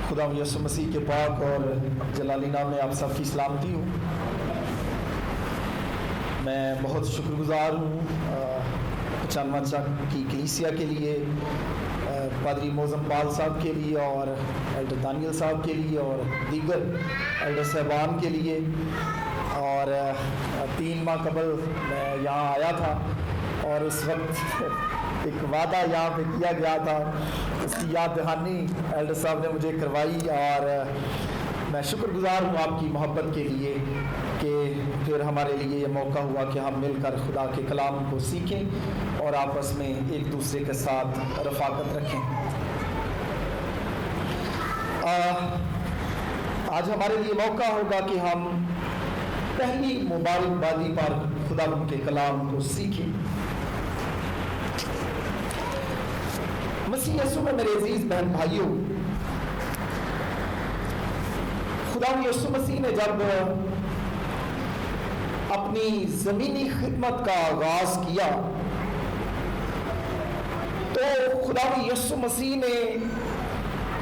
خدا یسوع مسیح کے پاک اور جلالی نام میں آپ سب کی سلامتی ہوں۔ میں بہت شکر گزار ہوں 95 چک کی کلیسیا کے لیے، پادری موزم پال صاحب کے لیے اور ایلڈر دانیل صاحب کے لیے اور دیگر ایلڈر صاحبان کے لیے۔ اور 3 ماہ قبل میں یہاں آیا تھا اور اس وقت ایک وعدہ یہاں پہ کیا گیا تھا، اس کی یاد دہانی ایلڈر صاحب نے مجھے کروائی، اور میں شکر گزار ہوں آپ کی محبت کے لیے کہ پھر ہمارے لیے یہ موقع ہوا کہ ہم مل کر خدا کے کلام کو سیکھیں اور آپس میں ایک دوسرے کے ساتھ رفاقت رکھیں۔ آج ہمارے لیے موقع ہوگا کہ ہم پہلی مبارکبادی پر خدا کے کلام کو سیکھیں۔ مسیح یسوع میں میرے عزیز بہن بھائیوں، خدا یسوع مسیح نے جب اپنی زمینی خدمت کا آغاز کیا تو خدا یسوع مسیح نے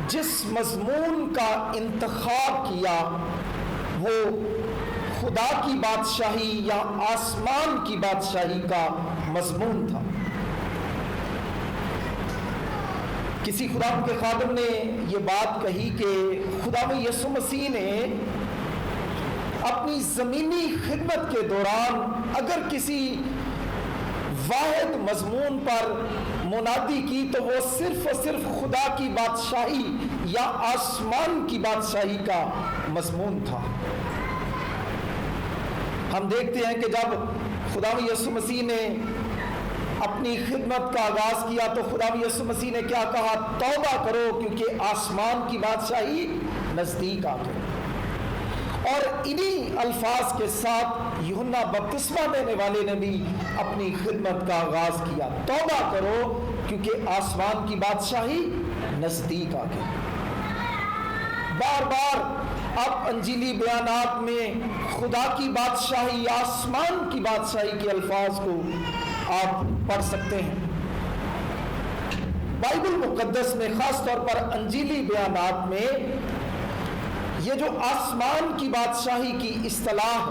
جس مضمون کا انتخاب کیا وہ خدا کی بادشاہی یا آسمان کی بادشاہی کا مضمون تھا۔ کسی خدا کے خادم نے یہ بات کہی کہ خدا یسوع مسیح نے اپنی زمینی خدمت کے دوران اگر کسی واحد مضمون پر منادی کی تو وہ صرف اور صرف خدا کی بادشاہی یا آسمان کی بادشاہی کا مضمون تھا۔ ہم دیکھتے ہیں کہ جب خدا یسوع مسیح نے اپنی خدمت کا آغاز کیا تو خدا یسوع مسیح نے کیا کہا؟ توبہ کرو کیونکہ آسمان کی بادشاہی نزدیک آ گئی۔ اور انہی الفاظ کے ساتھ یوحنا بپتسمہ دینے والے نے بھی اپنی خدمت کا آغاز کیا، توبہ کرو کیونکہ آسمان کی بادشاہی نزدیک آ گئی۔ بار بار آپ انجیلی بیانات میں خدا کی بادشاہی، آسمان کی بادشاہی کے الفاظ کو آپ پڑھ سکتے ہیں۔ بائبل مقدس میں خاص طور پر انجیلی بیانات میں یہ جو آسمان کی بادشاہی کی اصطلاح،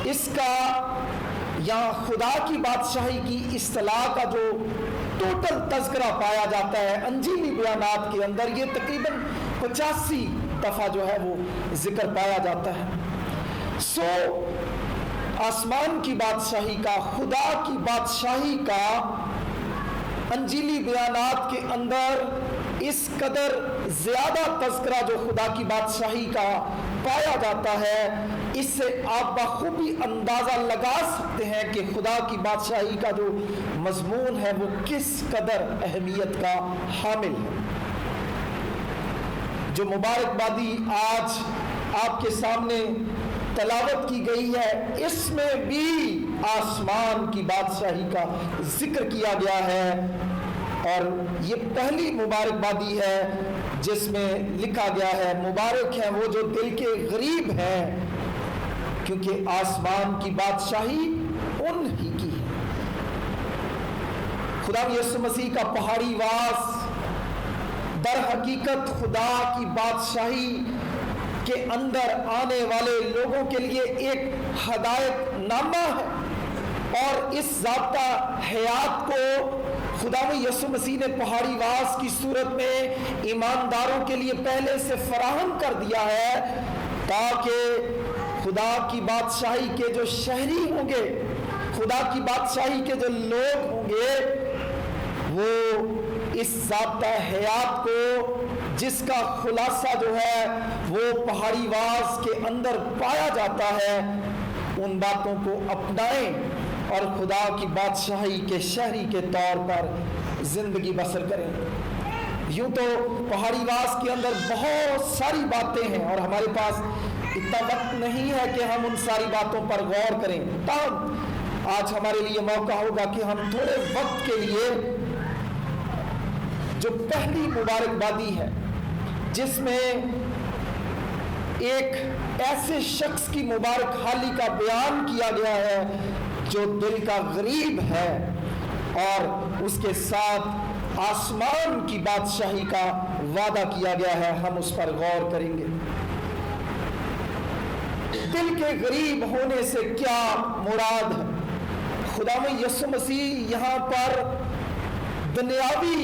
اس کا یا خدا کی بادشاہی کی اصطلاح کا جو ٹوٹل تذکرہ پایا جاتا ہے انجیلی بیانات کے اندر، یہ تقریباً 85 دفعہ جو ہے وہ ذکر پایا جاتا ہے۔ آسمان کی بادشاہی کا، خدا کی بادشاہی کا انجیلی بیانات کے اندر اس قدر زیادہ تذکرہ جو خدا کی بادشاہی کا پایا جاتا ہے، اس سے آپ بخوبی اندازہ لگا سکتے ہیں کہ خدا کی بادشاہی کا جو مضمون ہے وہ کس قدر اہمیت کا حامل ہے۔ جو مبارکبادی آج آپ کے سامنے تلاوت کی گئی ہے، اس میں بھی آسمان کی بادشاہی کا ذکر کیا گیا ہے، اور یہ پہلی مبارکبادی ہے جس میں لکھا گیا ہے مبارک ہیں وہ جو دل کے غریب ہیں کیونکہ آسمان کی بادشاہی ان ہی کی ہے۔ خدا یسوع مسیح کا پہاڑی واس در حقیقت خدا کی بادشاہی کے اندر آنے والے لوگوں کے لیے ایک ہدایت نامہ ہے، اور اس ضابطہ حیات کو خدا یسوع مسیح نے پہاڑی واس کی صورت میں ایمانداروں کے لیے پہلے سے فراہم کر دیا ہے، تاکہ خدا کی بادشاہی کے جو شہری ہوں گے، خدا کی بادشاہی کے جو لوگ ہوں گے، وہ اس ضابطہ حیات کو، جس کا خلاصہ جو ہے وہ پہاڑی واس کے اندر پایا جاتا ہے، ان باتوں کو اپنائیں اور خدا کی بادشاہی کے شہری کے طور پر زندگی بسر کریں۔ یوں تو پہاڑی واس کے اندر بہت ساری باتیں ہیں اور ہمارے پاس اتنا وقت نہیں ہے کہ ہم ان ساری باتوں پر غور کریں، تاہم آج ہمارے لیے موقع ہوگا کہ ہم تھوڑے وقت کے لیے جو پہلی مبارکبادی ہے، جس میں ایک ایسے شخص کی مبارک حالی کا بیان کیا گیا ہے جو دل کا غریب ہے، اور اس کے ساتھ آسمان کی بادشاہی کا وعدہ کیا گیا ہے، ہم اس پر غور کریں گے۔ دل کے غریب ہونے سے کیا مراد ہے؟ خداوند یسوع مسیح یہاں پر دنیاوی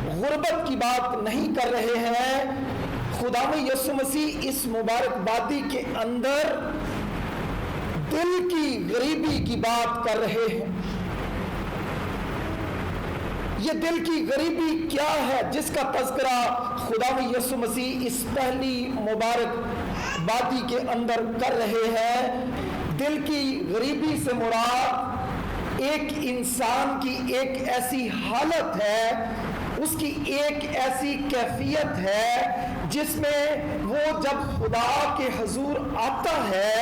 غربت کی بات نہیں کر رہے ہیں، خداوند یسوع مسیح اس مبارک بادی کے اندر دل کی غریبی کی بات کر رہے ہیں۔ یہ دل کی غریبی کیا ہے جس کا تذکرہ خداوند یسوع مسیح اس پہلی مبارک بادی کے اندر کر رہے ہیں؟ دل کی غریبی سے مراد ایک انسان کی ایک ایسی حالت ہے، اس کی ایک ایسی کیفیت ہے جس میں وہ جب خدا کے حضور آتا ہے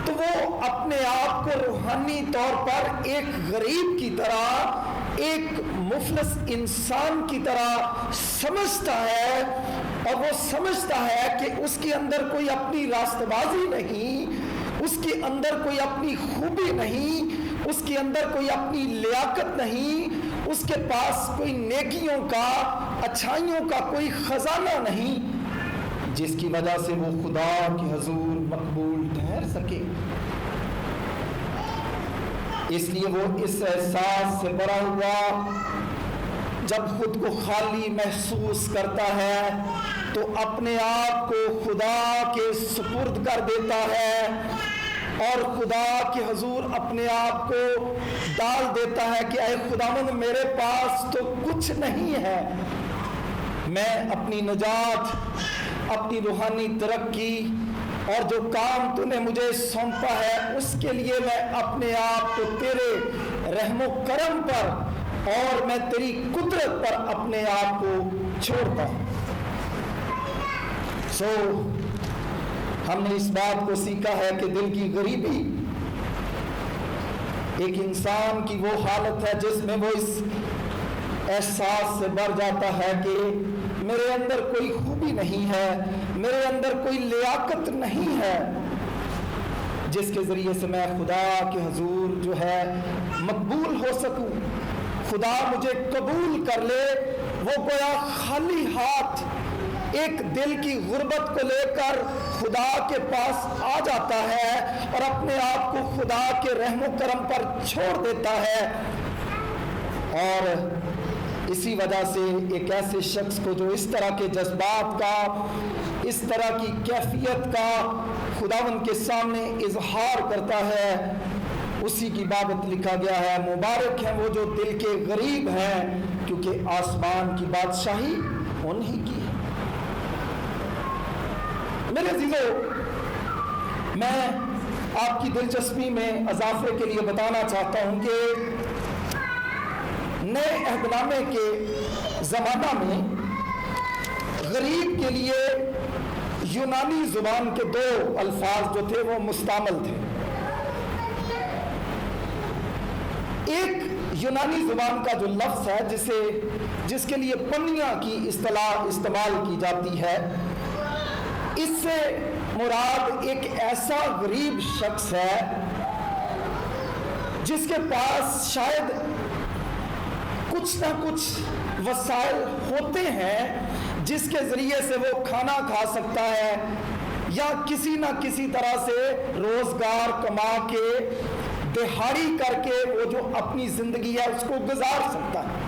تو وہ اپنے آپ کو روحانی طور پر ایک غریب کی طرح، ایک مفلس انسان کی طرح سمجھتا ہے، اور وہ سمجھتا ہے کہ اس کے اندر کوئی اپنی راست بازی نہیں، اس کے اندر کوئی اپنی خوبی نہیں، اس کے اندر کوئی اپنی لیاقت نہیں، اس کے پاس کوئی نیکیوں کا، اچھائیوں کا کوئی خزانہ نہیں جس کی وجہ سے وہ خدا کے حضور مقبول ٹھہر سکے۔ اس لیے وہ اس احساس سے بھرا ہوا جب خود کو خالی محسوس کرتا ہے تو اپنے آپ کو خدا کے سپرد کر دیتا ہے، اور خدا کے حضور اپنے آپ کو ڈال دیتا ہے کہ اے خداوند میرے پاس تو کچھ نہیں ہے، میں اپنی نجات، اپنی روحانی ترقی اور جو کام تو نے مجھے سونپا ہے اس کے لیے میں اپنے آپ کو تیرے رحم و کرم پر اور میں تیری قدرت پر اپنے آپ کو چھوڑتا ہوں۔ ہم نے اس بات کو سیکھا ہے کہ دل کی غریبی ایک انسان کی وہ حالت ہے جس میں وہ اس احساس سے بھر جاتا ہے کہ میرے اندر کوئی خوبی نہیں ہے، میرے اندر کوئی لیاقت نہیں ہے جس کے ذریعے سے میں خدا کے حضور جو ہے مقبول ہو سکوں، خدا مجھے قبول کر لے۔ وہ گویا خالی ہاتھ ایک دل کی غربت کو لے کر خدا کے پاس آ جاتا ہے اور اپنے آپ کو خدا کے رحم و کرم پر چھوڑ دیتا ہے، اور اسی وجہ سے ایک ایسے شخص کو جو اس طرح کے جذبات کا، اس طرح کی کیفیت کا خداوند کے سامنے اظہار کرتا ہے، اسی کی بابت لکھا گیا ہے مبارک ہیں وہ جو دل کے غریب ہیں کیونکہ آسمان کی بادشاہی انہی کی ہے۔ میرے عزیزو، میں آپ کی دلچسپی میں اضافے کے لیے بتانا چاہتا ہوں کہ نئے عہد نامے کے زمانہ میں غریب کے لیے یونانی زبان کے دو الفاظ جو تھے وہ مستعمل تھے۔ ایک یونانی زبان کا جو لفظ ہے جس کے لیے پنیا کی اصطلاح استعمال کی جاتی ہے، اس سے مراد ایک ایسا غریب شخص ہے جس کے پاس شاید کچھ نہ کچھ وسائل ہوتے ہیں جس کے ذریعے سے وہ کھانا کھا سکتا ہے یا کسی نہ کسی طرح سے روزگار کما کے دہاڑی کر کے وہ جو اپنی زندگی ہے اس کو گزار سکتا ہے۔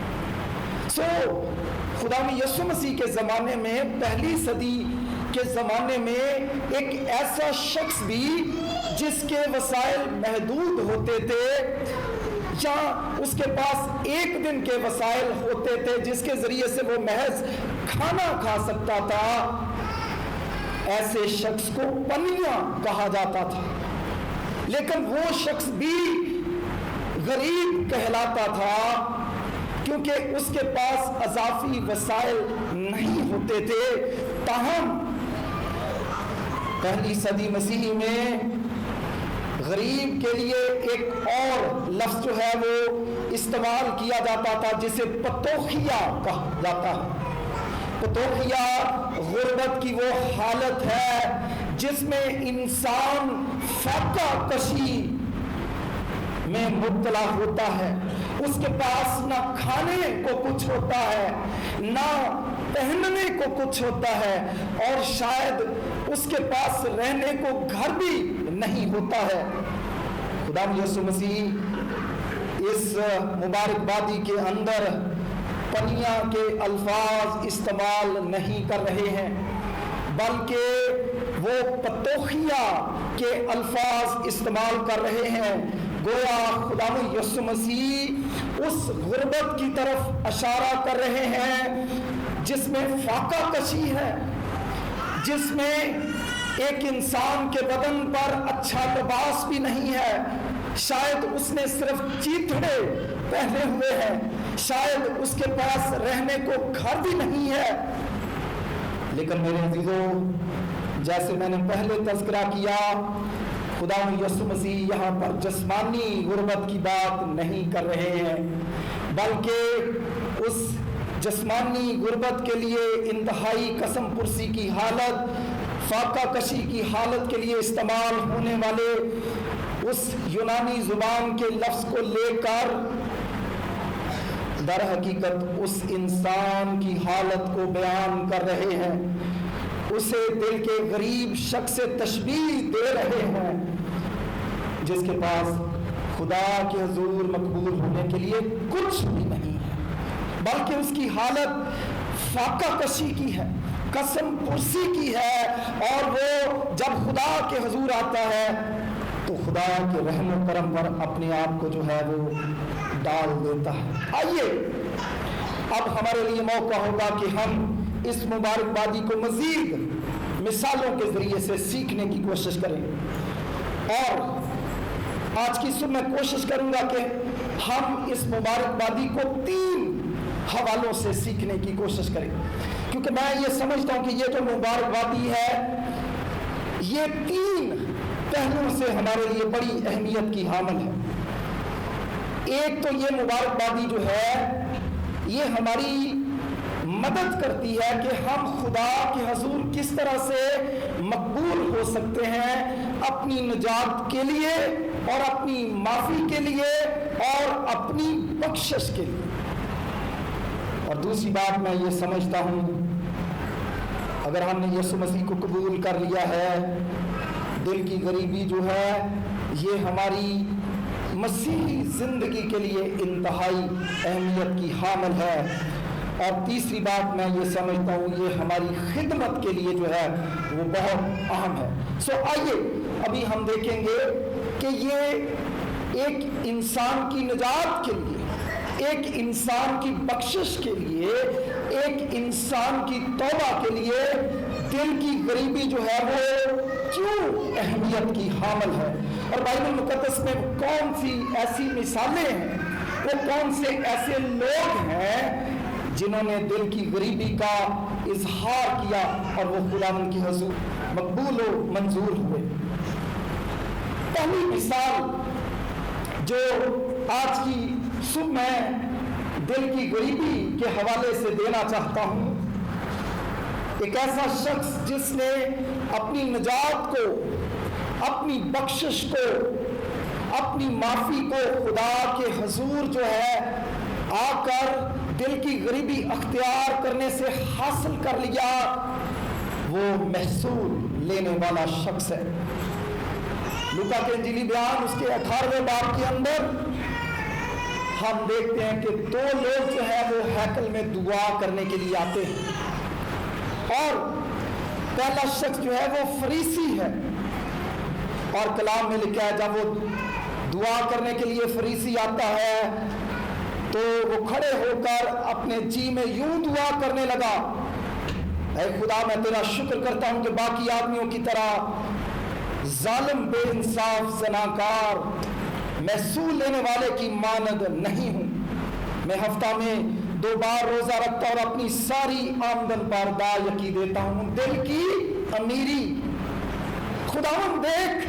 خدا یسوع مسیح کے زمانے میں، پہلی صدی کے زمانے میں، ایک ایسا شخص بھی جس کے وسائل محدود ہوتے تھے یا اس کے پاس ایک دن کے وسائل ہوتے تھے جس کے ذریعے سے وہ محض کھانا کھا سکتا تھا، ایسے شخص کو پنیا کہا جاتا تھا، لیکن وہ شخص بھی غریب کہلاتا تھا کیونکہ اس کے پاس اضافی وسائل نہیں ہوتے تھے۔ تاہم پہلی صدی مسیحی میں غریب کے لیے ایک اور لفظ جو ہے وہ استعمال کیا جاتا تھا جسے پتوخیا کہا جاتا ہے۔ پتوخیا غربت کی وہ حالت ہے جس میں انسان فاقہ کشی میں مبتلا ہوتا ہے اس کے پاس نہ کھانے کو کچھ ہوتا ہے، نہ پہننے کو کچھ ہوتا ہے، اور شاید اس کے پاس رہنے کو گھر بھی نہیں ہوتا ہے۔ خدا یسوع مسیح اس مبارک بادی کے اندر پنیا کے الفاظ استعمال نہیں کر رہے ہیں، بلکہ وہ پتوخیا کے الفاظ استعمال کر رہے ہیں۔ گویا خدا یسوع مسیح اس غربت کی طرف اشارہ کر رہے ہیں جس میں فاقہ کشی ہے، جس میں ایک انسان کے بدن پر اچھا لباس بھی نہیں ہے، شاید اس نے صرف چیتڑے پہنے ہوئے ہیں، شاید اس کے پاس رہنے کو گھر بھی نہیں ہے۔ لیکن میرے عزیزوں، جیسے میں نے پہلے تذکرہ کیا، خدا یسوع مسیح یہاں پر جسمانی غربت کی بات نہیں کر رہے ہیں، بلکہ اس جسمانی غربت کے لیے انتہائی قسم پرسی کی حالت، فاقہ کشی کی حالت کے لیے استعمال ہونے والے اس یونانی زبان کے لفظ کو لے کر در حقیقت اس انسان کی حالت کو بیان کر رہے ہیں، اسے دل کے غریب شخص سے تشبیہ دے رہے ہیں جس کے پاس خدا کے حضور مقبول ہونے کے لیے کچھ بھی نہیں ہے، بلکہ اس کی حالت فاقہ کشی کی ہے، قسم پرسی کی ہے، اور وہ جب خدا کے حضور آتا ہے تو خدا کے رحم و کرم پر اپنے آپ کو جو ہے وہ ڈال دیتا ہے۔ آئیے اب ہمارے لیے موقع ہوگا کہ ہم اس مبارک بادی کو مزید مثالوں کے ذریعے سے سیکھنے کی کوشش کریں، اور آج کی صبح میں کوشش کروں گا کہ ہم اس مبارک بادی کو 3 حوالوں سے سیکھنے کی کوشش کریں، کیونکہ میں یہ سمجھتا ہوں کہ یہ جو مبارک بادی ہے یہ 3 پہلوؤں سے ہمارے لیے بڑی اہمیت کی حامل ہے۔ ایک تو یہ مبارک بادی جو ہے یہ ہماری مدد کرتی ہے کہ ہم خدا کے حضور کس طرح سے مقبول ہو سکتے ہیں اپنی نجات کے لیے، اور اپنی معافی کے لیے، اور اپنی بخشش کے لیے۔ اور دوسری بات میں یہ سمجھتا ہوں، اگر ہم نے یسوع مسیح کو قبول کر لیا ہے، دل کی غریبی جو ہے یہ ہماری مسیحی زندگی کے لیے انتہائی اہمیت کی حامل ہے، اور تیسری بات میں یہ سمجھتا ہوں یہ ہماری خدمت کے لیے جو ہے وہ بہت اہم ہے۔ آئیے ابھی ہم دیکھیں گے کہ یہ ایک انسان کی نجات کے لیے، ایک انسان کی بخشش کے لیے، ایک انسان کی توبہ کے لیے دل کی غریبی جو ہے وہ کیوں اہمیت کی حامل ہے، اور بائبل المقدس میں کون سی ایسی مثالیں ہیں، وہ کون سے ایسے لوگ ہیں جنہوں نے دل کی غریبی کا اظہار کیا اور وہ خداوند کی حضور مقبول و منظور ہوئے۔ پہلی مثال جو آج کی صبح میں دل کی غریبی کے حوالے سے دینا چاہتا ہوں، ایک ایسا شخص جس نے اپنی نجات کو، اپنی بخشش کو، اپنی معافی کو خدا کے حضور جو ہے آ کر دل کی غریبی اختیار کرنے سے حاصل کر لیا، وہ محصول لینے والا شخص ہے۔ لوکا کے انجیلی بیان اس کے 18ویں باب کے اندر ہم دیکھتے ہیں کہ 2 لوگ جو ہے وہ ہیکل میں دعا کرنے کے لیے آتے ہیں، اور پہلا شخص جو ہے وہ فریسی ہے، اور کلام میں لکھا ہے جب وہ دعا کرنے کے لیے فریسی آتا ہے تو وہ کھڑے ہو کر اپنے جی میں یوں دعا کرنے لگا، اے خدا میں تیرا شکر کرتا ہوں کہ باقی آدمیوں کی طرح ظالم، بے انصاف، زناکار، محصول لینے والے کی مانند نہیں ہوں، میں ہفتہ میں 2 بار روزہ رکھتا اور اپنی ساری آمدن پر دایکی دیتا ہوں، دل کی امیری خداوند دیکھ،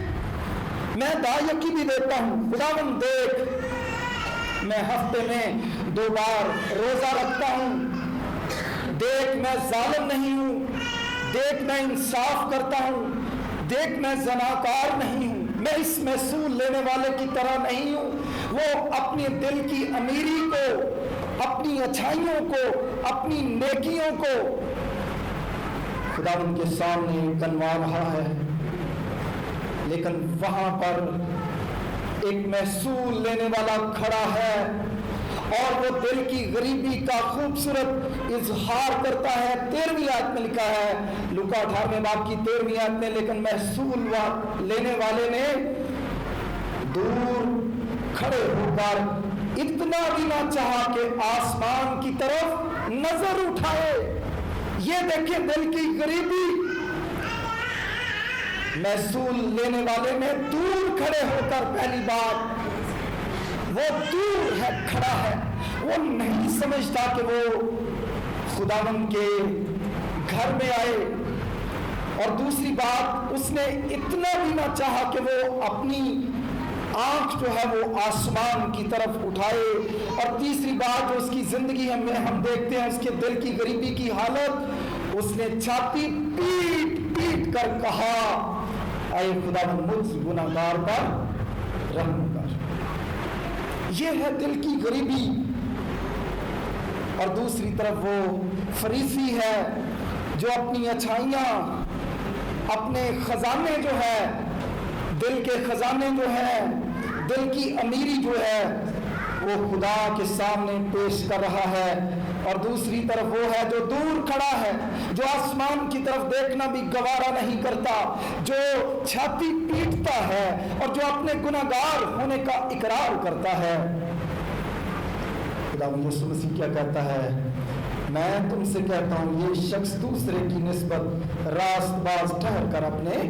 میں دایکی بھی دیتا ہوں، خداوند دیکھ، میں ہفتے میں 2 بار روزہ رکھتا ہوں، دیکھ میں ظالم نہیں ہوں، دیکھ میں انصاف کرتا ہوں، دیکھ میں زناکار نہیں ہوں، میں اس محصول لینے والے کی طرح نہیں ہوں، وہ اپنے دل کی امیری کو، اپنی اچھائیوں کو، اپنی نیکیوں کو خدا ان کے سامنے گنوا رہا ہے، لیکن وہاں پر ایک محصول لینے والا کھڑا ہے اور وہ دل کی غریبی کا خوبصورت اظہار کرتا ہے۔ 13ویں آیت میں لکھا ہے، لوکا 18ویں باب کی 13ویں آیت میں، لیکن محصول لینے والے نے دور کھڑے ہو کر اتنا بھی نہ چاہا کہ آسمان کی طرف نظر اٹھائے۔ یہ دیکھیں دل کی غریبی، محصول لینے والے نے دور کھڑے ہو کر، پہلی بات وہ دور ہے، کھڑا ہے، وہ نہیں سمجھتا کہ وہ خداوند کے گھر میں آئے، اور دوسری بات اس نے اتنا بھی نہ چاہا کہ وہ اپنی آنکھ جو ہے وہ آسمان کی طرف اٹھائے، اور تیسری بات جو اس کی زندگی میں ہم دیکھتے ہیں اس کے دل کی غریبی کی حالت، اس نے چھاتی پیٹ پیٹ کر کہا، اے خدا مجھ گناہگار پر رحم کر۔ یہ ہے دل کی غریبی۔ اور دوسری طرف وہ فریسی ہے جو اپنی اچھائیاں، اپنے خزانے جو ہے، دل کے خزانے جو ہے، دل کی امیری جو ہے وہ خدا کے سامنے پیش کر رہا ہے، اور دوسری طرف وہ ہے جو دور کھڑا ہے، جو آسمان کی طرف دیکھنا بھی گوارا نہیں کرتا، جو چھاتی پیٹتا ہے اور جو اپنے گناہگار ہونے کا اقرار کرتا ہے۔ خدا یسوع مسیح کیا کہتا ہے؟ میں تم سے کہتا ہوں یہ شخص دوسرے کی نسبت راست باز ٹھہر کر اپنے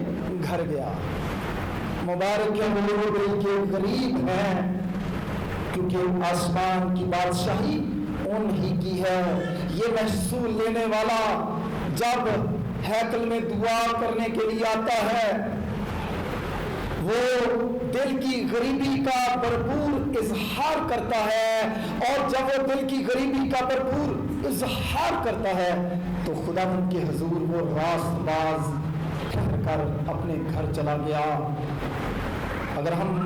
گھر گیا۔ مبارک ہے وہ لوگ کے غریب ہیں، کیونکہ آسمان کی بادشاہی انہی کی ہے۔ یہ محصول لینے والا جب ہیکل میں دعا کرنے کے لیے آتا ہے، وہ دل کی غریبی کا بھرپور اظہار کرتا ہے، اور جب وہ دل کی غریبی کا بھرپور اظہار کرتا ہے تو خدا ان کے حضور وہ راست باز ٹھہر کر اپنے گھر چلا گیا۔ اگر ہم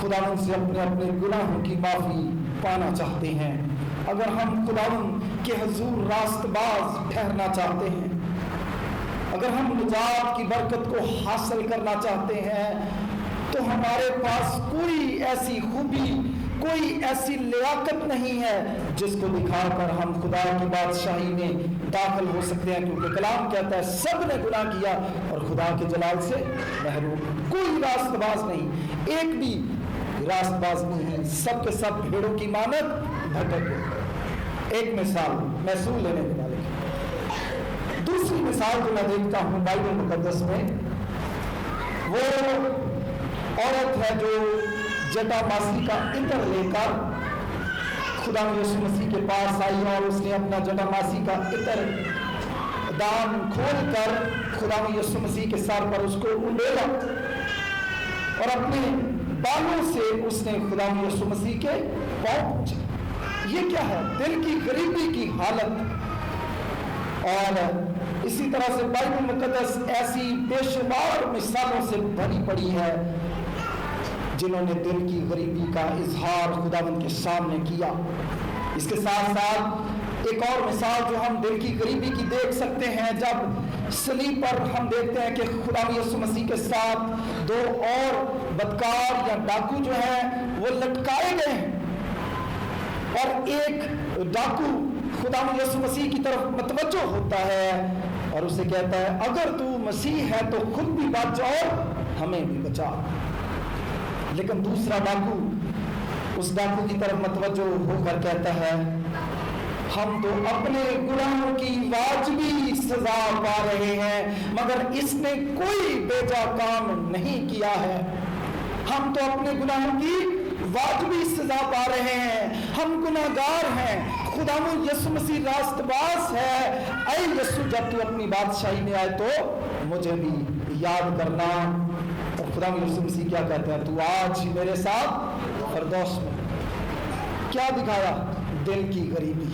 خداوند سے اپنے گناہوں کی معافی پانا چاہتے ہیں، اگر ہم خداوند کے حضور راست باز ٹھہرنا چاہتے ہیں، اگر ہم نجات کی برکت کو حاصل کرنا چاہتے ہیں، تو ہمارے پاس کوئی ایسی خوبی، کوئی ایسی لیاقت نہیں ہے جس کو دکھا کر ہم خدا کی بادشاہی میں داخل ہو سکتے ہیں، کیونکہ کلام کہتا ہے سب نے گناہ کیا اور خدا کے جلال سے محروم۔ کوئی راست باز نہیں، ایک بھی راست باز نہیں ہے، سب کے سب بھیڑوں کی مانند بھٹک گئے۔ ایک مثال محصول لینے کے والے کی۔ دوسری مثال جو میں دیکھتا ہوں بائبل مقدس میں، وہ عورت ہے جو جٹا ماسی کا عطر لے کر خدا یسوع مسیح کے پاس آئی، اور اس نے اپنا جٹا ماسی کا عطر دام کھول کر خدا یسوع مسیح کے سر پر اس کو انڈیلا، اور اپنے بالوں سے اس نے خدا یسوع مسیح کے پاؤں پوچھا۔ یہ کیا ہے؟ دل کی غریبی کی حالت۔ اور اسی طرح سے بائبل مقدس ایسی بے شمار مثالوں سے بھری پڑی ہے جنہوں نے دل کی غریبی کا اظہار خداوند کے سامنے کیا۔ اس کے ساتھ ساتھ ایک اور مثال جو ہم دل کی غریبی کی دیکھ سکتے ہیں، جب صلیب پر ہم دیکھتے ہیں کہ خدا یسوع مسیح کے ساتھ دو اور بدکار یا ڈاکو جو ہیں وہ لٹکائے گئے ہیں، اور ایک ڈاکو خدا یسوع مسیح کی طرف متوجہ ہوتا ہے اور اسے کہتا ہے اگر تو مسیح ہے تو خود بھی بچ جاؤ، ہمیں بھی بچا۔ لیکن دوسرا ڈاکو اس ڈاکو کی طرف متوجہ ہو کر کہتا ہے ہم تو اپنے گناہوں کی واجبی سزا پا رہے ہیں، مگر اس نے کوئی بیجا کام نہیں کیا ہے۔ ہم تو اپنے گناہوں کی واجبی سزا پا رہے ہیں، ہم گناہگار ہیں، خداوند یسوع مسیح راست باز ہے۔ اے یسوع جب تو اپنی بادشاہی میں آئے تو مجھے بھی یاد کرنا۔ اور خداوند یسوع مسیح کیا کہتے ہیں؟ تو آج ہی میرے ساتھ فردوس میں۔ کیا دکھایا؟ دل کی غریبی۔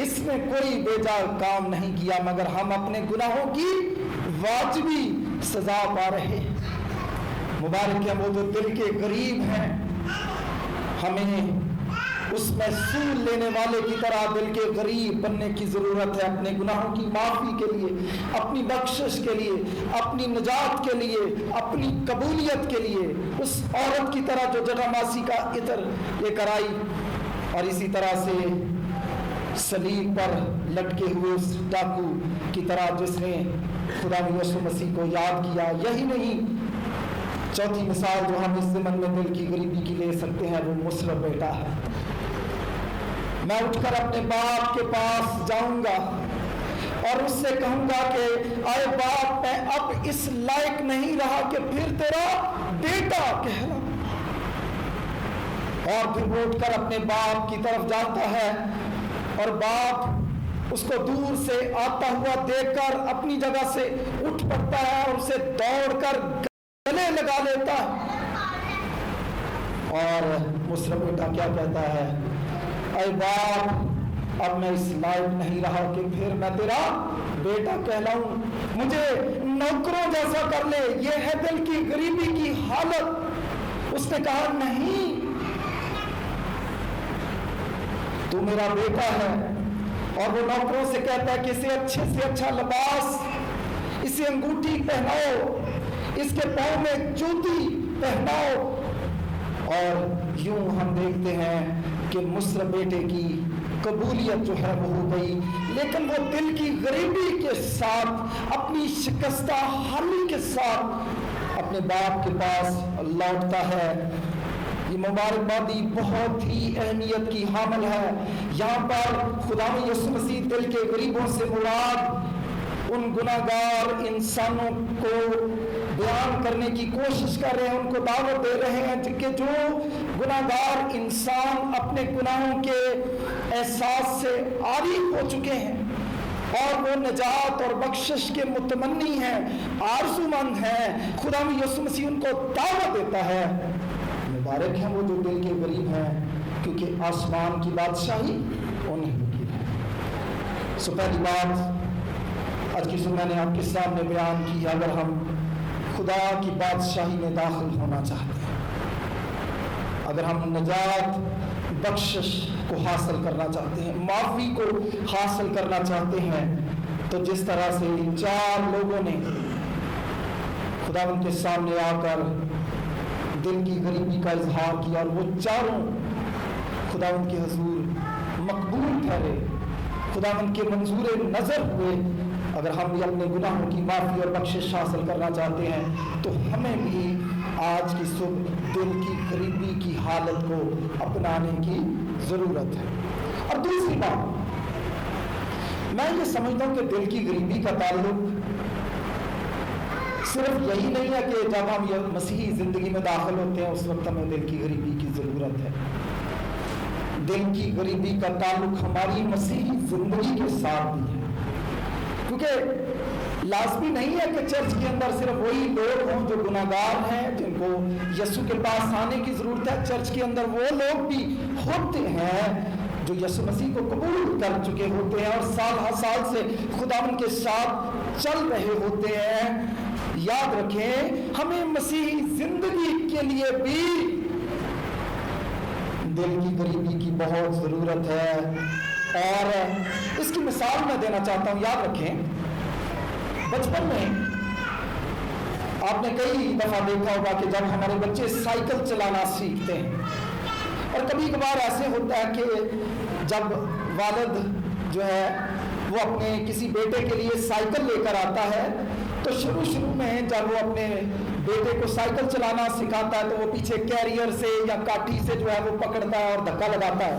اس نے کوئی بیجا کام نہیں کیا، مگر ہم اپنے گناہوں کی واجبی سزا پا رہے ہیں۔ مبارک ہے وہ جو دل کے غریب ہیں، ہمیں اس محصول لینے والے کی طرح دل کے غریب بننے کی ضرورت ہے، اپنے گناہوں کی معافی کے لیے، اپنی بخشش کے لیے، اپنی نجات کے لیے، اپنی قبولیت کے لیے، اس عورت کی طرح جو جٹاماسی کا عطر لے کر آئی، اور اسی طرح سے صلیب پر لٹکے ہوئے اس ڈاکو کی طرح جس نے خدا یسوع مسیح کو یاد کیا۔ یہی نہیں، چوتھی مثال جو ہم اس زمن میں دل کی غریبی کی لے سکتے ہیں وہ مصر بیٹا ہے۔ میں اٹھ کر اپنے باپ کے پاس جاؤں گا اور اس سے کہوں گا کہ اے باپ، میں اب اس لائق نہیں رہا کہ پھر تیرا بیٹا کہلاؤں۔ اور پھر وہ اٹھ کر اپنے باپ کی طرف جاتا ہے اور باپ اس کو دور سے آتا ہوا دیکھ کر اپنی جگہ سے اٹھ پڑتا ہے اور اسے دوڑ کر گلے لگا لیتا ہے، اور مصر بیٹا کیا کہتا ہے؟ اے باپ، اب میں اس لائق نہیں رہا کہ پھر میں تیرا بیٹا کہلاؤں، مجھے نوکروں جیسا کر لے۔ یہ ہے دل کی غریبی کی حالت۔ اس نے کہا نہیں، تو میرا بیٹا ہے۔ اور وہ نوکروں سے کہتا ہے کہ اسے اچھے سے اچھا لباس، اسے انگوٹھی پہناؤ، اس کے پاؤں میں جوتی پہناؤ۔ اور یوں ہم دیکھتے ہیں کہ مصر بیٹے کی قبولیت جو ہے وہ ہو گئی، لیکن وہ دل کی غریبی کے ساتھ، اپنی شکستہ حالی کے ساتھ اپنے باپ کے پاس لوٹتا ہے۔ یہ مبارکبادی بہت ہی اہمیت کی حامل ہے۔ یہاں پر خدا یسوع مسیح دل کے غریبوں سے مراد ان گناہگار انسانوں کو بیان کرنے کی کوشش کر رہے ہیں، ان کو دعوت دے رہے ہیں کہ جو گناہگار انسان اپنے گناہوں کے احساس سے عاری ہو چکے ہیں اور وہ نجات اور بخشش کے متمنی ہیں، آرزو مند ہیں، خدا یسوع مسیح ان کو دعوت دیتا ہے۔ مبارک ہیں وہ جو دل کے غریب ہیں، کیونکہ آسمان کی بادشاہی انہیں کی ہے۔ سو پہلی بات آج کی میں نے آپ کے سامنے بیان کی، اگر ہم خدا کی بادشاہی میں داخل ہونا چاہتے ہیں، اگر ہم نجات بخشش کو حاصل کرنا چاہتے ہیں، معافی کو حاصل کرنا چاہتے ہیں، تو جس طرح سے ان چار لوگوں نے خدا ان کے سامنے آ کر دل کی غریبی کا اظہار کیا اور وہ چاروں خدا ان کے حضور مقبول ٹھہرے، خدا ان کے منظور نظر ہوئے، اگر ہم بھی اپنے گناہوں کی معافی اور بخشش حاصل کرنا چاہتے ہیں تو ہمیں بھی آج کی صبح دل کی غریبی کی حالت کو اپنانے کی ضرورت ہے۔ اور دوسری بات، میں یہ سمجھتا ہوں کہ دل کی غریبی کا تعلق صرف یہی نہیں ہے کہ جب ہم یہ مسیحی زندگی میں داخل ہوتے ہیں اس وقت ہمیں دل کی غریبی کی ضرورت ہے۔ دل کی غریبی کا تعلق ہماری مسیحی زندگی کے ساتھ بھی ہے، کیونکہ لازمی نہیں ہے کہ چرچ کے اندر صرف وہی لوگ ہوں جو گناہگار ہیں جن کو یسوع کے پاس آنے کی ضرورت ہے۔ چرچ کے اندر وہ لوگ بھی ہوتے ہیں جو یسوع مسیح کو قبول کر چکے ہوتے ہیں اور سال ہر سال سے خداوند کے ساتھ چل رہے ہوتے ہیں۔ یاد رکھیں، ہمیں مسیحی زندگی کے لیے بھی دل کی غریبی کی بہت ضرورت ہے، اور اس کی مثال میں دینا چاہتا ہوں۔ یاد رکھیں، بچپن میں آپ نے کئی دفعہ دیکھا ہوگا کہ جب ہمارے بچے سائیکل چلانا سیکھتے ہیں، اور کبھی کبھار ایسے ہوتا ہے کہ جب والد جو ہے وہ اپنے کسی بیٹے کے لیے سائیکل لے کر آتا ہے تو شروع میں جب وہ اپنے بیٹے کو سائیکل چلانا سکھاتا ہے تو وہ پیچھے کیریئر سے یا کاٹھی سے جو ہے وہ پکڑتا ہے اور دھکا لگاتا ہے،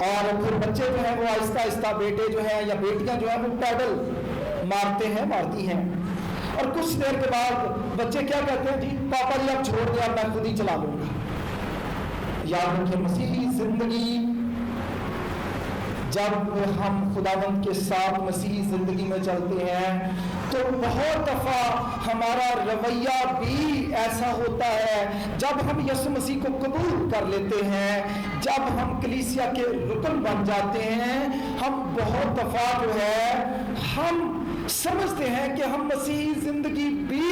اور پھر بچے جو ہیں وہ آہستہ آہستہ، بیٹے جو ہیں یا بیٹیاں جو ہیں وہ پیڈل مارتی ہیں، اور کچھ دیر کے بعد بچے کیا کہتے ہیں؟ جی پاپا جی آپ چھوڑ دیں، اب میں خود ہی چلا لوں گا۔ یاد رکھیں، مسیحی زندگی جب ہم خداوند کے ساتھ مسیحی زندگی میں چلتے ہیں تو بہت دفعہ ہمارا رویہ بھی ایسا ہوتا ہے، جب ہم یسوع مسیح کو قبول کر لیتے ہیں، جب ہم کلیسیا کے رکن بن جاتے ہیں، ہم بہت دفعہ جو ہے ہم سمجھتے ہیں کہ ہم مسیحی زندگی بھی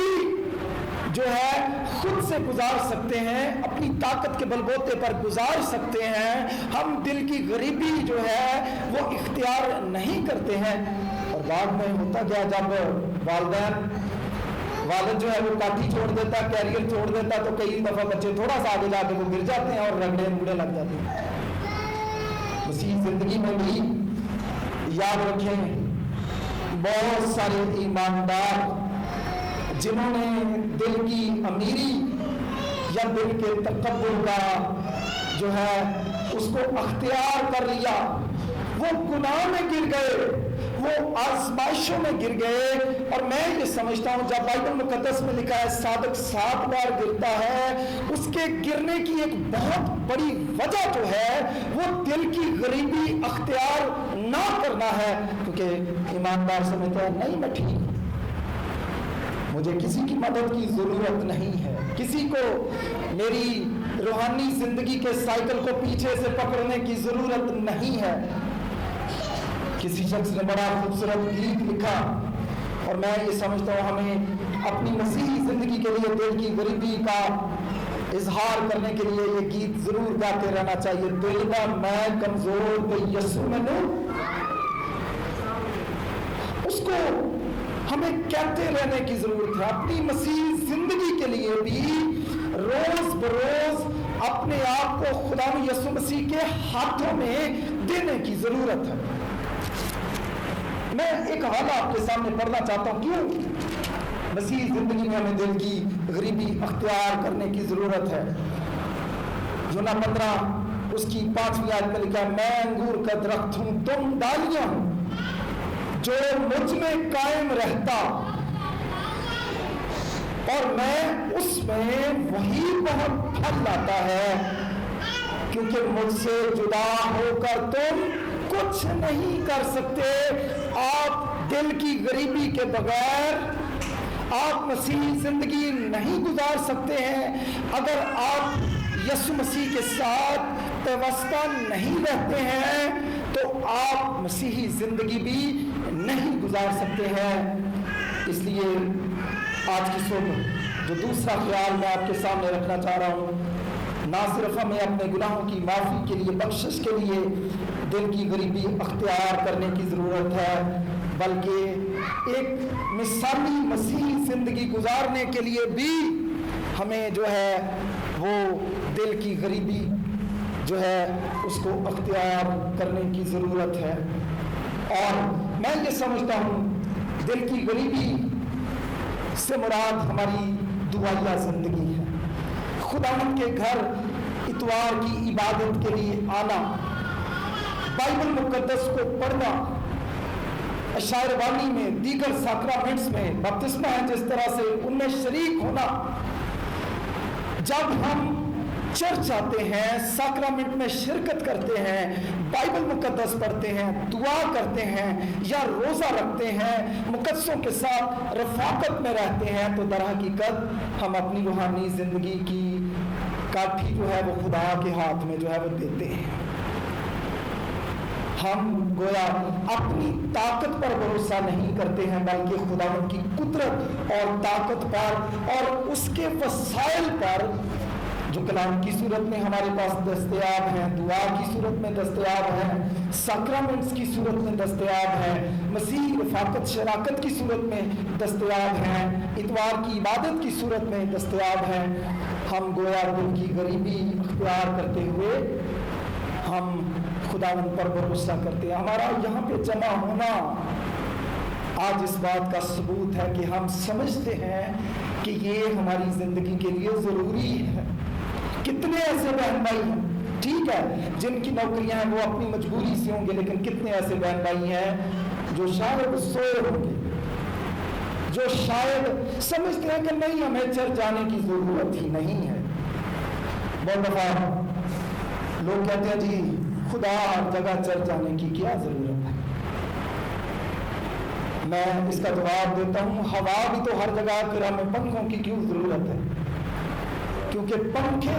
جو ہے خود سے گزار سکتے ہیں، اپنی طاقت کے بل بوتے پر گزار سکتے ہیں، ہم دل کی غریبی جو ہے وہ اختیار نہیں کرتے ہیں۔ اور بعد میں ہوتا گیا جب والد جو ہے وہ کاٹھی چھوڑ دیتا، کیریئر چھوڑ دیتا، تو کئی دفعہ بچے تھوڑا سا آگے جا کے وہ گر جاتے ہیں اور رگڑے موڑے لگ جاتے ہیں۔ مسیح زندگی میں بھی یاد رکھیں، بہت سارے ایماندار جنہوں نے دل کی امیری یا دل کے تکبر کا جو ہے اس کو اختیار کر لیا، وہ گناہ میں گر گئے، وہ آزمائشوں میں گر گئے۔ اور میں یہ سمجھتا ہوں جب بائبل مقدس میں لکھا ہے صادق 7 بار گرتا ہے، اس کے گرنے کی ایک بہت بڑی وجہ جو ہے وہ دل کی غریبی اختیار نہ کرنا ہے، کیونکہ ایماندار سمجھتا ہے نہیں میں ٹھیک ہوں، مجھے کسی کی مدد کی ضرورت نہیں ہے، کسی کو میری روحانی زندگی کے سائیکل کو پیچھے سے پکڑنے کی ضرورت نہیں ہے۔ کسی شخص نے بڑا خوبصورت گیت لکھا، اور میں یہ سمجھتا ہوں ہمیں اپنی مسیحی زندگی کے لیے دل کی غریبی کا اظہار کرنے کے لیے یہ گیت ضرور گاتے رہنا چاہیے۔ دل دا میں کمزور تے یسوع مینوں، اس کو ہمیں کہتے رہنے کی ضرورت ہے۔ اپنی مسیحی زندگی کے لیے بھی روز بروز اپنے آپ کو خدا یسوع مسیح کے ہاتھوں میں دینے کی ضرورت ہے۔ میں ایک حوالہ آپ کے سامنے پڑھنا چاہتا ہوں، کیوں مسیحی زندگی میں ہمیں دل کی غریبی اختیار کرنے کی ضرورت ہے۔ یونا 15 اس کی 5ویں آیت میں لکھا ہے، میں انگور کا درخت ہوں، تم ڈالیاں ہوں، جو مجھ میں قائم رہتا اور میں اس میں وہی بہت پھل لاتا ہے، کیونکہ مجھ سے جدا ہو کر تم کچھ نہیں کر سکتے۔ آپ دل کی غریبی کے بغیر آپ مسیحی زندگی نہیں گزار سکتے ہیں۔ اگر آپ یسوع مسیح کے ساتھ پیوستہ نہیں رہتے ہیں تو آپ مسیحی زندگی بھی نہیں گزار سکتے ہیں۔ اس لیے آج کی صبح جو دوسرا خیال میں آپ کے سامنے رکھنا چاہ رہا ہوں، نہ صرف ہمیں اپنے گناہوں کی معافی کے لیے، بخشش کے لیے دل کی غریبی اختیار کرنے کی ضرورت ہے، بلکہ ایک مثالی مسیحی زندگی گزارنے کے لیے بھی ہمیں جو ہے وہ دل کی غریبی جو ہے اس کو اختیار کرنے کی ضرورت ہے۔ اور میں یہ سمجھتا ہوں دل کی غریبی سے مراد ہماری دعائیہ زندگی ہے، خداوند کے گھر اتوار کی عبادت کے لیے آنا، بائبل مقدس کو پڑھنا، اشعار بانی میں، دیگر ساکرامنٹس میں، بپتسمہ ہے جس طرح سے ان میں شریک ہونا۔ جب ہم چرچ آتے ہیں، ساکرامنٹ میں شرکت کرتے ہیں، بائبل مقدس پڑھتے ہیں، دعا کرتے ہیں یا روزہ رکھتے ہیں، مقدسوں کے ساتھ رفاقت میں رہتے ہیں، تو در حقیقت ہم اپنی روحانی زندگی کی کاٹھی جو ہے وہ خدا کے ہاتھ میں جو ہے وہ دیتے ہیں۔ ہم گویا اپنی طاقت پر بھروسہ نہیں کرتے ہیں، بلکہ خداوند کی قدرت اور طاقت پر اور اس کے وسائل پر جو کلام کی صورت میں ہمارے پاس دستیاب ہیں، دعا کی صورت میں دستیاب ہیں، ساکرامنٹس کی صورت میں دستیاب ہیں، مسیح رفاقت شراکت کی صورت میں دستیاب ہیں، اتوار کی عبادت کی صورت میں دستیاب ہیں۔ ہم گویا دل کی غریبی اختیار کرتے ہوئے ہم خداوند پر بھروسہ کرتے ہیں۔ ہمارا یہاں پہ جمع ہونا آج اس بات کا ثبوت ہے کہ ہم سمجھتے ہیں کہ یہ ہماری زندگی کے لیے ضروری ہے۔ کتنے ایسے بہن بھائی ہیں، ٹھیک ہے، جن کی نوکریاں ہیں وہ اپنی مجبوری سے ہوں گے، لیکن کتنے ایسے بہن بھائی ہیں جو شاید سوئے ہوں گے، جو شاید سمجھتے ہیں کہ نہیں ہمیں چرچ جانے کی ضرورت ہی نہیں ہے۔ بہت دفعہ لوگ کہتے ہیں جی خدا ہر جگہ چرچ جانے کی کیا ضرورت ہے؟ میں اس کا جواب دیتا ہوں، ہوا بھی تو ہر جگہ، پھر ہمیں پنکھوں کی کیوں ضرورت ہے؟ کیونکہ پنکھے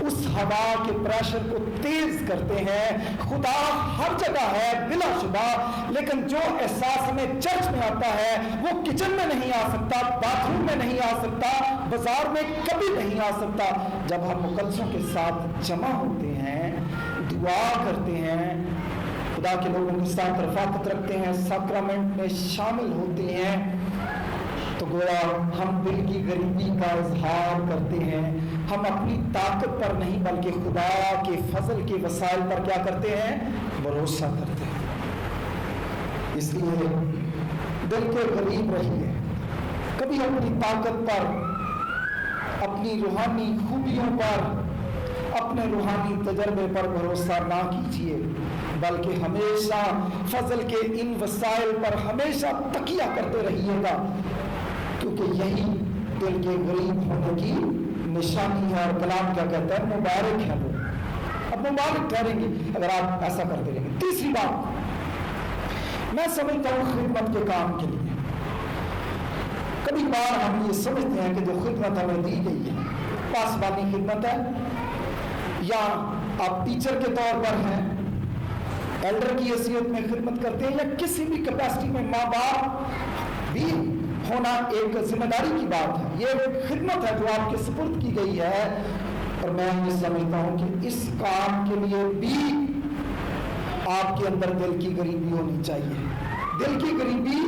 اس ہوا کے پریشر کو تیز کرتے ہیں۔ خدا ہر جگہ ہے بلا شبہ، لیکن جو احساس ہمیں چرچ میں آتا ہے وہ کچن میں نہیں آ سکتا، باتھ روم میں نہیں آ سکتا، بازار میں کبھی نہیں آ سکتا۔ جب ہم مقدسوں کے ساتھ جمع ہوتے ہیں، دعا کرتے ہیں، خدا کے لوگوں کے ساتھ رفاقت رکھتے ہیں، ساکرامنٹ میں شامل ہوتے ہیں، تو گویا ہم دل کی غریبی کا اظہار کرتے ہیں۔ ہم اپنی طاقت پر نہیں بلکہ خدا کے فضل کے وسائل پر کیا کرتے ہیں؟ بھروسہ کرتے ہیں۔ اس لیے دل کے غریب رہیے، کبھی اپنی طاقت پر، اپنی روحانی خوبیوں پر، اپنے روحانی تجربے پر بھروسہ نہ کیجیے، بلکہ ہمیشہ فضل کے ان وسائل پر ہمیشہ تکیہ کرتے رہیے گا، کیونکہ یہی دل کے غریب ہونے کی نشانی ہے۔ اور کلام کیا کہتا ہے؟ مبارک ہے وہ، اب مبارک ٹھہریں گے اگر آپ ایسا کرتے رہیں گے۔ تیسری بات میں سمجھتا ہوں خدمت کے کام کے لیے، کبھی بار ہم یہ سمجھتے ہیں کہ جو خدمت ہمیں دی گئی ہے پاسبانی خدمت ہے، یا آپ ٹیچر کے طور پر ہیں، ایلڈر کی حیثیت میں خدمت کرتے ہیں، یا کسی بھی کیپیسٹی میں ماں باپ بھی ہونا ایک ذمہ داری کی بات ہے، یہ ایک خدمت ہے جو آپ کے سپرد کی گئی ہے۔ اور میں یہ سمجھتا ہوں کہ اس کام کے لیے بھی آپ کے اندر دل کی غریبی ہونی چاہیے، دل کی غریبی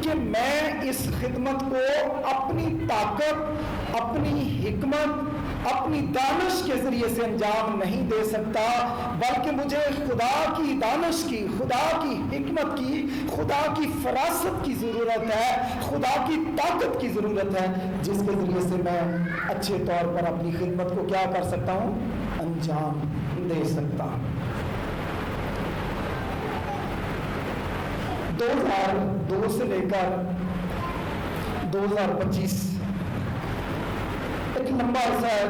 کہ میں اس خدمت کو اپنی طاقت، اپنی حکمت، اپنی دانش کے ذریعے سے انجام نہیں دے سکتا، بلکہ مجھے خدا کی دانش کی، خدا کی حکمت کی، خدا کی فراست کی ضرورت ہے، خدا کی طاقت کی ضرورت ہے، جس کے ذریعے سے میں اچھے طور پر اپنی خدمت کو کیا کر سکتا ہوں؟ انجام دے سکتا ہوں۔ 2002 سے لے کر 2025 ایک لمبا عرصہ ہے،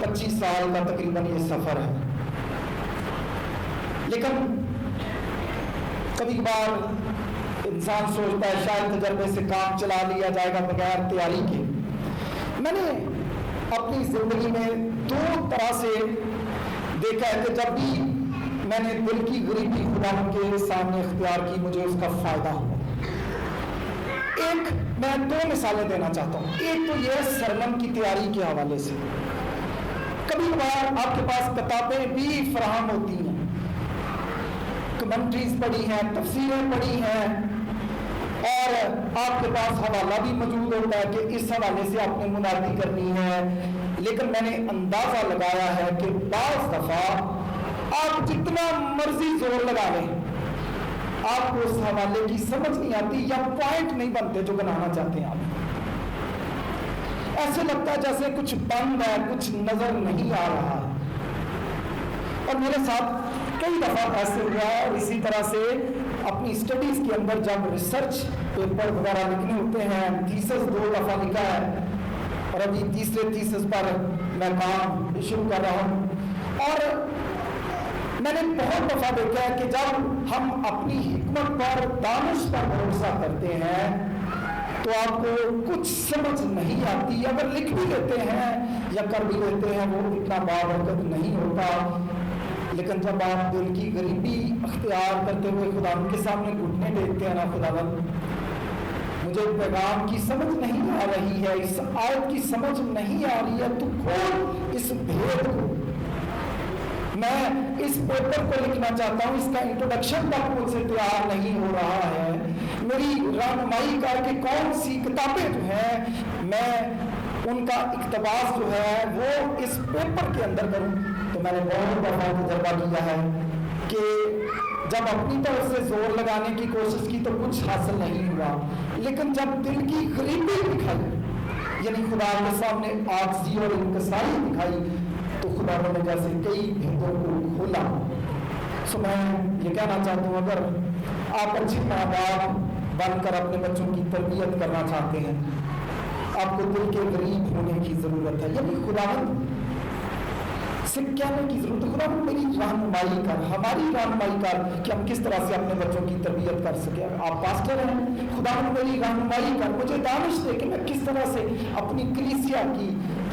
25 سال کا تقریباً یہ سفر ہے، لیکن کبھی کبھار انسان سوچتا ہے شاید تجربے سے کام چلا لیا جائے گا بغیر تیاری کے۔ میں نے اپنی زندگی میں 2 طرح سے دیکھا ہے کہ جب بھی میں نے دل کی غریبی خدا کے سامنے اختیار کی مجھے اس کا فائدہ ہوا۔ ایک میں 2 مثالیں دینا چاہتا ہوں۔ ایک تو یہ سرمن کی تیاری کے حوالے سے، کبھی کبھار آپ کے پاس کتابیں بھی فراہم ہوتی ہیں، کمنٹریز پڑھی ہیں، تفسیریں پڑھی ہیں، اور آپ کے پاس حوالہ بھی موجود ہوتا ہے کہ اس حوالے سے آپ نے منادی کرنی ہے، لیکن میں نے اندازہ لگایا ہے کہ بعض دفعہ آپ جتنا مرضی زور لگا لیں آپ کو اس حوالے کی سمجھ نہیں آتی یا پوائنٹ نہیں بنتے جو بنانا چاہتے ہیں آپ۔ ایسے لگتا ہے جیسے کچھ بند ہے، کچھ نظر نہیں آ رہا ہے۔ اور میرے ساتھ کئی دفعہ ایسے ہوا ہے، اور اسی طرح سے اپنی اسٹڈیز کے اندر جب ریسرچ پیپر وغیرہ لکھنے ہوتے ہیں، تھیسس 2 دفعہ لکھا ہے، اور ابھی تیسرے تھیسس پر میں کام شروع کر رہا ہوں۔ اور میں نے بہت دفعہ دیکھا ہے کہ جب ہم اپنی حکمت پر، دانش پر بھروسہ کرتے ہیں تو آپ کو کچھ سمجھ نہیں آتی، اگر لکھ بھی لیتے ہیں یا کر بھی لیتے ہیں وہ اتنا بابرکت نہیں ہوتا، لیکن جب آپ دل کی غریبی اختیار کرتے ہوئے خدا کے سامنے گھٹنے ٹیکتے ہیں نا، خداوند مجھے پیغام کی سمجھ نہیں آ رہی ہے، اس آیت کی سمجھ نہیں آ رہی ہے، تو کھول اس بھید کو، میں اس پیپر کو لکھنا چاہتا ہوں، اس کا انٹروڈکشن تک مجھ سے تیار نہیں ہو رہا ہے، میری رہنمائی کر کے کون سی کتابیں جو ہیں میں ان کا اقتباس جو ہے وہ اس پیپر کے اندر کروں۔ تو میں نے بہت دفعہ تجربہ کیا ہے کہ جب اپنی طرف سے زور لگانے کی کوشش کی تو کچھ حاصل نہیں ہوا، لیکن جب دل کی غریبی دکھائی، یعنی خدا کے سامنے عاجزی اور انکساری دکھائی، تو خدا نے جیسے کئی بھیدوں کو کھولا۔ سو میں یہ کہنا چاہتا ہوں، اگر آپ اچھے ماں باپ بن کر اپنے بچوں کی تربیت کرنا چاہتے ہیں، آپ کو دل کے غریب ہونے کی ضرورت ہے، یعنی خداوند سے کہنے کی ضرورت ہے، خداوند میری رہنمائی کر، ہماری رہنمائی کر کہ ہم کس طرح سے اپنے بچوں کی تربیت کر سکیں۔ آپ پاسٹر ہیں، خداوند میری رہنمائی کر، مجھے دانش دے کہ میں کس طرح سے اپنی کلیسیا کی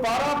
12